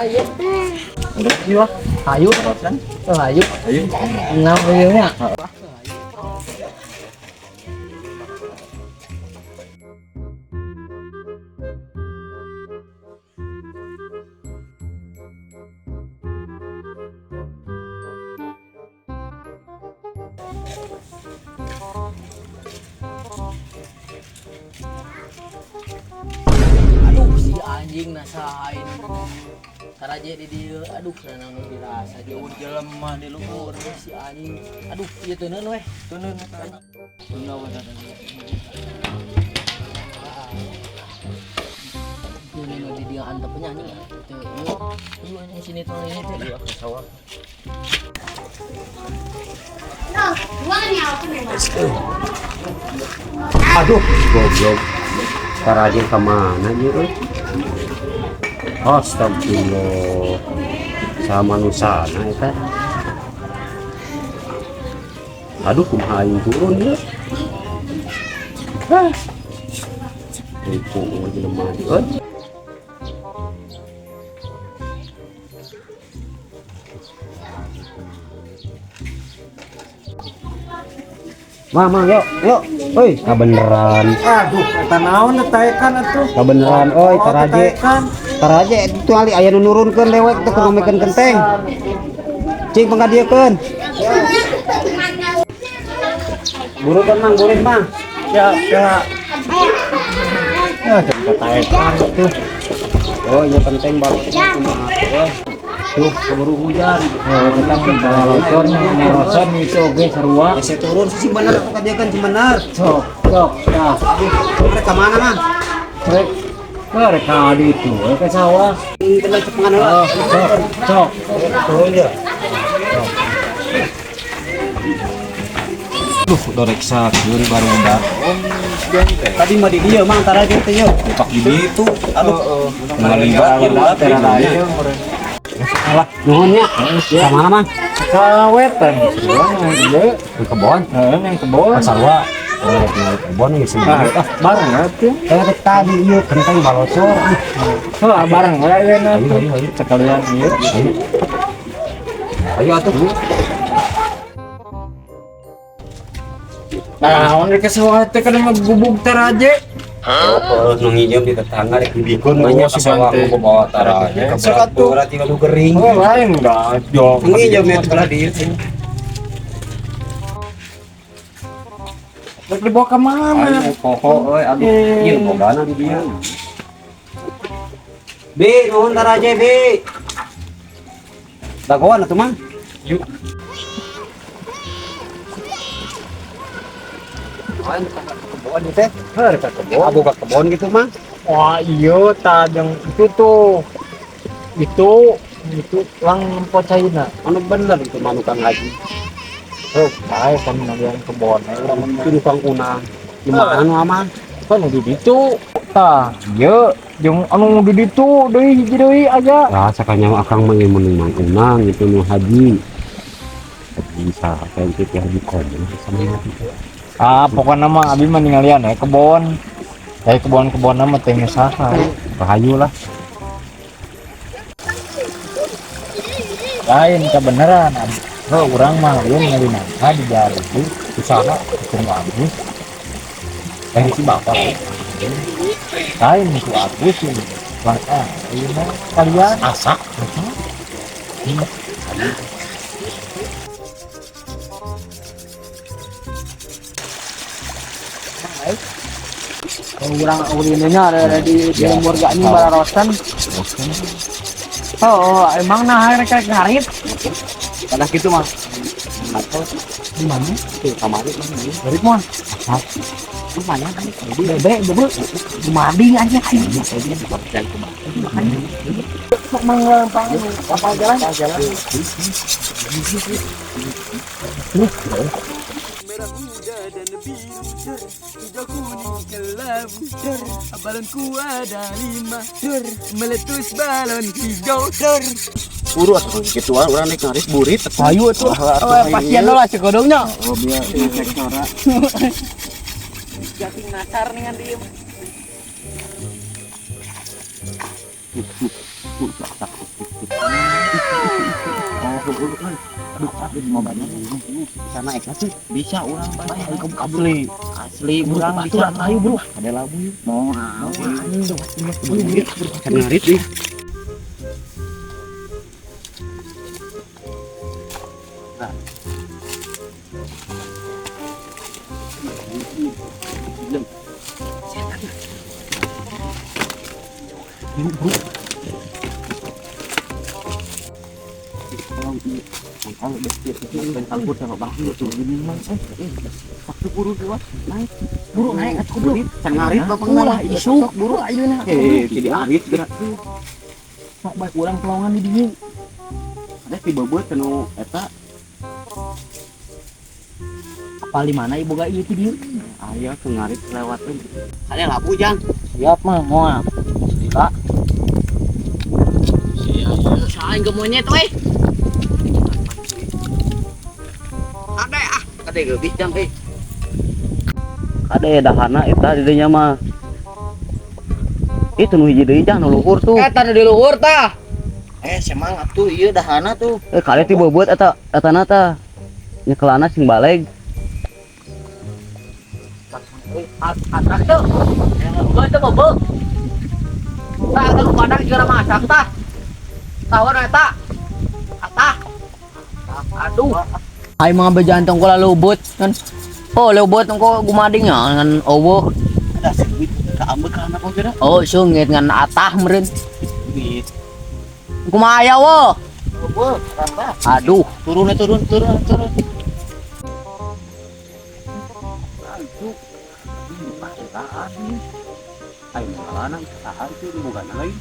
Ayo. Udah jiwa. Ayo kan. Ayo. Ayo. Namanya. Aduh si anjing nasain taraje di dia. Aduh nanang dirasa jauh jelema di luhur si anjing. Aduh ieu teuneun weh, teuneun eta. Beuna bener. Ini di dia antep penyanyi. Teu ieu anjing sini tuh ini teh dia ke sawah. Loh, buangnya apa nih? Aduh, goblok. Taraje kemana nih? Astagfirullah. Sama nusana eta. Aduh, kumaha aing turun ya. Hah. Itu jelema euy. Mama, yuk, oi, kabeneran. Aduh, eta naon taekan atuh. Kabeneran, oi, taraje itu ali aya nu nurunkeun lewek teh ngomekeun genteng. Cing pangadiekeun. Burukeun Mang, burit Mang. Ya. Ya, taekan atuh. Oh, iya penting banget. Tuh, keburu hujan. Kita bawa lotor, ngerosan itu oke sarua. Saya turun sih bener pangadiekeun sih bener. Sok, ya. Mereka mana, Mang? Rek, mereka di itu, ke sawah. Bener cepengan heula. Sok. Turun ya. Duh, doreksa keun baru ndak. Tadi mah di dieu Mang taraje teh yeuh. Pak di itu, aduh, Ngalibat ya Alah, nuhunnya. Ka mana, Mang? Kawetan, ieu Di kebon. yang kebon. Sarua. Kebon geus sendiri. Bareng atuh. Tadi ieu kenteng balocor. Bareng we atuh. Sekalian ieu. Ayo atuh. Nah, on ke sawah teh kana ngabubug taraje. Oh, nu nginjem di tetangga rek dibikun banyak si sawah Bante. ku bawa taraje. Sekatu. Berarti lu gering. Oh, lain enggak jok. Nginjem itu kalau di itu. Rek dibawa ke mana? Ayo poho euy, aduh. Ieu bogana di dieu. Bi, nuhun taraje, Bi. Dagoan atuh, Mang. Yuk. Kebon itu teh. Rek kebon. Abu ka kebon gitu, Mang. Wah, iya tajang itu tuh. Itu lang pocaina. Anu bener itu manukan lagi. Baik kan yang kebon. Itu tukang unang. Di mana nu aman? Kan di ditu. Tah, ieu jeung anu di ditu deui hiji deui aja. Ya, sakanya akang mah ieu menung unang itu nu haji. Bisa kayak gitu haji komo sama mati. Pokoknya mah abi mah ningalian kebon. Kayak kebon-kebon nama teh usaha. Rahayu lah. Lain kebenaran. Urang mah lieu ningali nangka di jari itu usaha itu bagus. Dari si bapak. Lain itu agus ini. Langka ieu mah kalian asak. Urang urinnya ada di warga ini bararosan. Oh, emang nah rek ngarit. Pada gitu mah. Di mana? Tuh kamari mah. Ngarit mah. Lumayan kan. Bebe, di mandi aja ayo. Mengampang apa jalan? Merah muda dan biru hijau kuning kelabu balonku ada 5 meletus balon hijau Buru atuh gitu orang naik ngaris burit. Ayo tuh. Pasien lah cekodongnya. Oh biar efek suara. jating nasar dengan dia Bisa naik sih. Bisa orang asli orang bisa ayo bro ada labu mau Ngarit nih. buru naik atuh bro Ngarit bapak ulah isu buru ayeuna jadi arit gerak. sok baik urang pelongan di dieu Ada tiba buat kena eta apa di mana ibu gak ieu ti dieu aya ke ngarit lewatin. Ada labu jang. siap mah moal Kak Sain ke monyet weh. Kade geubis jang teh. Kade dahana eta di dinya mah. Itu nu hiji deui jang nu luhur tuh. eta di luhur tah semang atuh ieu dahana tuh Kali ti beubeut etana tah. Nyekelana sing baleg. atas tuh gua itu bobo tah eta lu padang juga masak tah tawon eta atah aduh ay mga bejantong ko lalubot kan oh lubot ko gumading ya ngan owo Ada sewit kaambek kana kok kira. oh sungit ngan atah meureun kumaha wo Bobo, rasa. aduh Turun. Ayo malah tahan tuh bukan lain.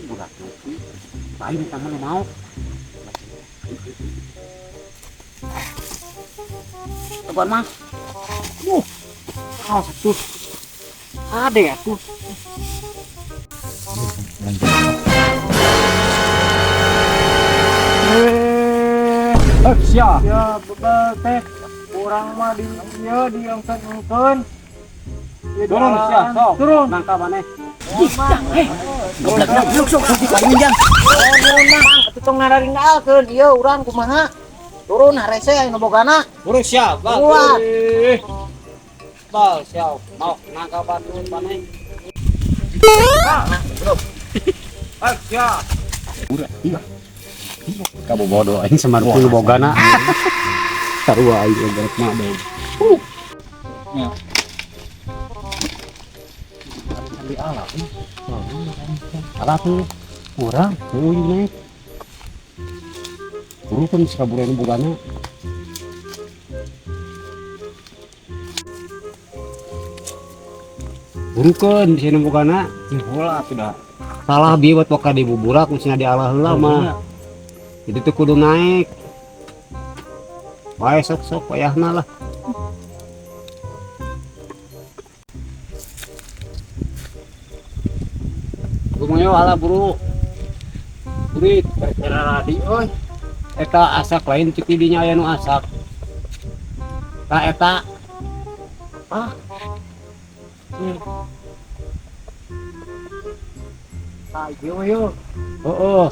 Bukan tuh. Ayo teman mau. tepan mah Satu. Ada ya tuh. Siap. Ya, bebal teh. Kurang mah di ieu diangkat-angkeun. Turun, siap, sok. Turun. Nangka maneh. goblok sok dipayun jang turun mah atuh tong ngaringgalkeun ieu urang kumaha turun harese aya nu bogana Turun siap, Bal. Kuat. Bal, siap. Mau nangka batu maneh. Siap. Kamu bodoh aing samarupun bogana. Sarua aing gerak mah deui. Di alam. Alah tuh kurang tuh naik. Buru kan sekaburan bogana. Buru kan di sini bogana. Bola sudah. Salah bieu buat poka di buburak mesti di alah heula mah. Jadi tuh kudu naik. Bae sok payahna lah. Kumayo ala buru. Burit era radi euy. Eta asak lain cek dinya aya nu asak. Ka eta Ayo. Oh.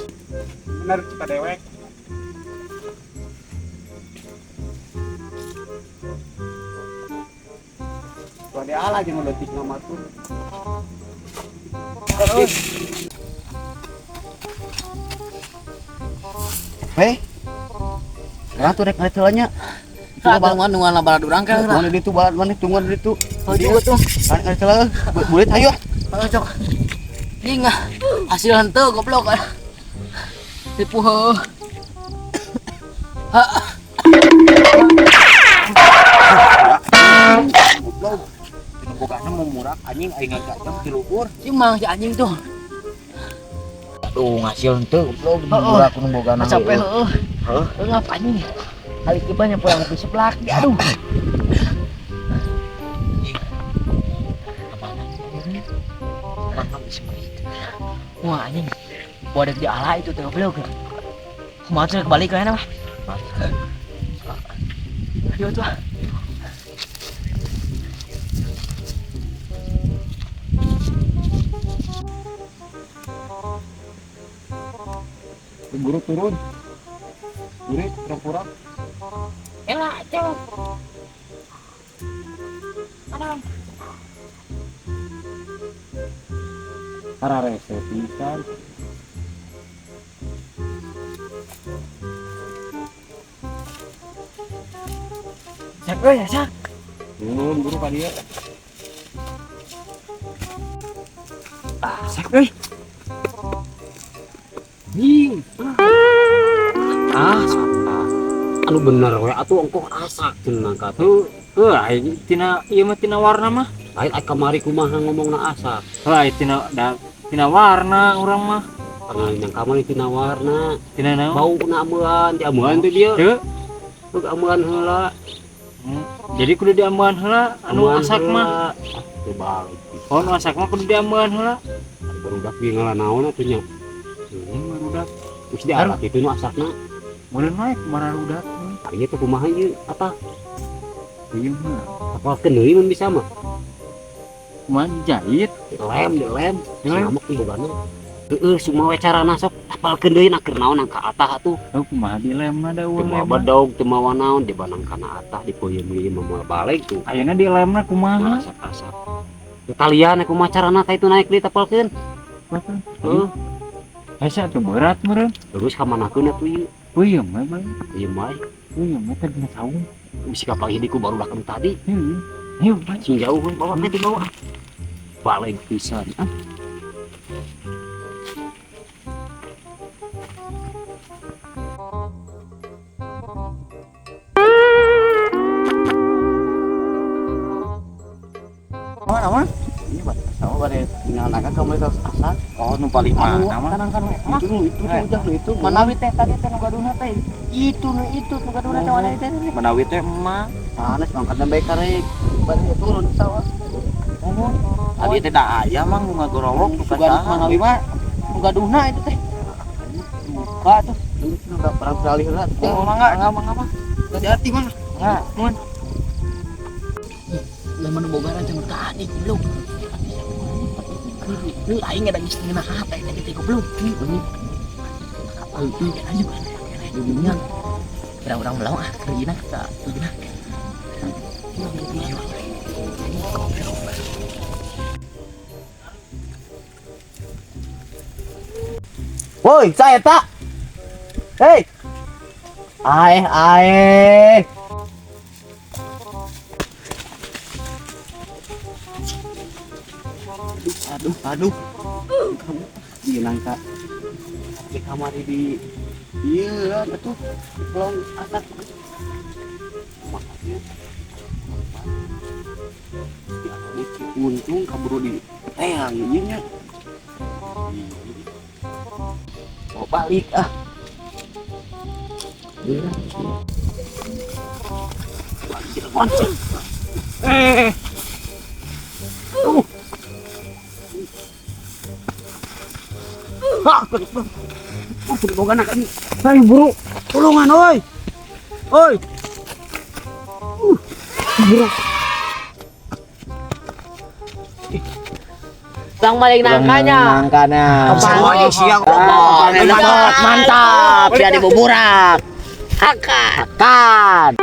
Bener kita dewek. Wadi ala jeung leutik nama tuh. Sekarang tuh rek heulanya Coba bangun nungan balad urang kan. Mana ditu balad mana tungguan ditu. Oh dieu tuh. Kan celah. Bulit hayu. Ayo cok. Ding hasil henteu goblok. Tipu heuh. Goblok. Bogana mau murak anjing aing ngagacang di luhur. Cimang si anjing tuh. Aduh ngasil henteu goblok murak nu bogana. Capek heuh. Heuh ngapain nih? Kali kibanya pulang ke seblak. Aduh. Wah anjing. Bodek di ala itu teh goblok. Kumaha teh balik ka mah. Ayo tuh. buru turun. Burit, pura-pura. Elah, cewek. Mana? Para rese pisan. Sak euy, sak. Turun buru ka dieu. Sak euy. Ih. Anu bener we atuh engkau asak cenah ka tuh. Ai tina ieu mah tina warna mah. Lain ai kamari kumaha ngomongna asak. Ai tina warna urang mah. Karena yang kamari tina warna, Tina naon? bau na amuan, di amuan teh dia. Teu. Teu amuan heula. Jadi kudu diameuan heula anu Amuan asak mah. heula. Teu balik. Oh, anu asak mah kudu diameuan heula. Barudak ge ngalanaon atuh nya. Ini barudak. Terus diarak itu nu asakna. Meureun naik barudak. Ari teh kumaha ieu apa? Ieu mah Apalkeun deui mun bisa mah. kumaha dijahit. Lem. Lem? Ngamak di bogana. Heeh, semua we carana sok apalkeun deui nak keur naon ka atah atuh. Oh, kumaha di lemna da Teu urang mau lem. badog, teu mau naon di banang kana atah di peuyeum-peuyeum moal balik tuh. Ayeuna di lemna kumaha? Asak-asak. Kalian kumaha carana ka itu naik deui tapalkeun. Heeh. Asa tuh berat meureun. Terus ka manakeun atuh ieu? Peuyeum mah bae. Ieu mah Peuyeum mah teh dina saung. bisi ka pagi ku baru dak tadi. Heuh. Heuh, bae. Sing jauh we bawa teh di bawah. Balik pisan. Aman. Ini Pak. Sama bare ngalanakan kamu itu asak. Oh, nu paling mana mah? Kan itu ujang itu. Manawi teh tadi teh nu gaduna teh. Itu nu gaduna teh mana teh. Menawi teh emak. Panas mangkat bae karek. Bari turun di sawah. Tadi teh da aya mang nu ngagorowok nu Sugan manawi mah nu gaduna itu teh. Buka tuh. Itu udah perang kali heula. Oh, mangga. Hati-hati mah. Enggak, mun. Lemon bogaran jeung tadi goblok. Lu aing ada istimewa apa yang tadi goblok. Itu aja kan. Dunia. Orang-orang melau kerjina ka tujuna. Woi, saya tak. Hei. Ae. Aduh. Kamu bilang Kak. Di kamar di iya, betul. Belum asak. Makanya. Ini untung kabur di teang ieu nya. Mau balik ah. Lonceng. Ayo buru, tolongan oi. Oi. Bang balik nangkanya. Semuanya siap. Mantap, jadi buburak. Akan.